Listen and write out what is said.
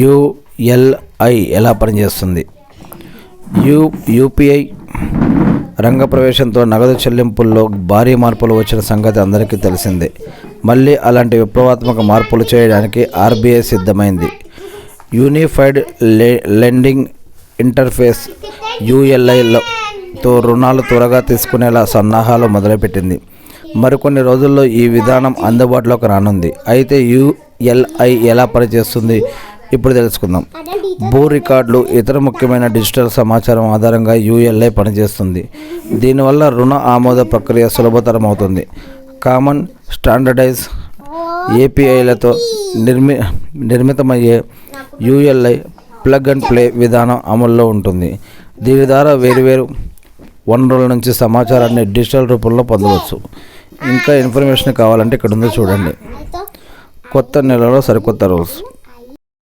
యుఎల్ఐ ఎలా పనిచేస్తుంది? యూపీఐ రంగ ప్రవేశంతో నగదు చెల్లింపుల్లో భారీ మార్పులు వచ్చిన సంగతి అందరికీ తెలిసిందే. మళ్ళీ అలాంటి విప్లవాత్మక మార్పులు చేయడానికి ఆర్బీఐ సిద్ధమైంది. యూనిఫైడ్ లెండింగ్ ఇంటర్ఫేస్ యుఎల్ఐతో రుణాలు త్వరగా తీసుకునేలా సన్నాహాలు మొదలుపెట్టింది. మరికొన్ని రోజుల్లో ఈ విధానం అందుబాటులోకి రానుంది. అయితే యుఎల్ఐ ఎలా పనిచేస్తుంది ఇప్పుడు తెలుసుకుందాం. భూ రికార్డులు, ఇతర ముఖ్యమైన డిజిటల్ సమాచారం ఆధారంగా యుఎల్ఐ పనిచేస్తుంది. దీనివల్ల రుణ ఆమోద ప్రక్రియ సులభతరం అవుతుంది. కామన్ స్టాండర్డైజ్ ఏపీఐలతో నిర్మితమయ్యే యుఎల్ఐ ప్లగ్ అండ్ ప్లే విధానం అమల్లో ఉంటుంది. దీని ద్వారా వేరువేరు వనరుల నుంచి సమాచారాన్ని డిజిటల్ రూపంలో పొందవచ్చు. ఇంకా ఇన్ఫర్మేషన్ కావాలంటే ఇక్కడ ఉందో చూడండి. కొత్త నెలలో సరికొత్త రూల్స్.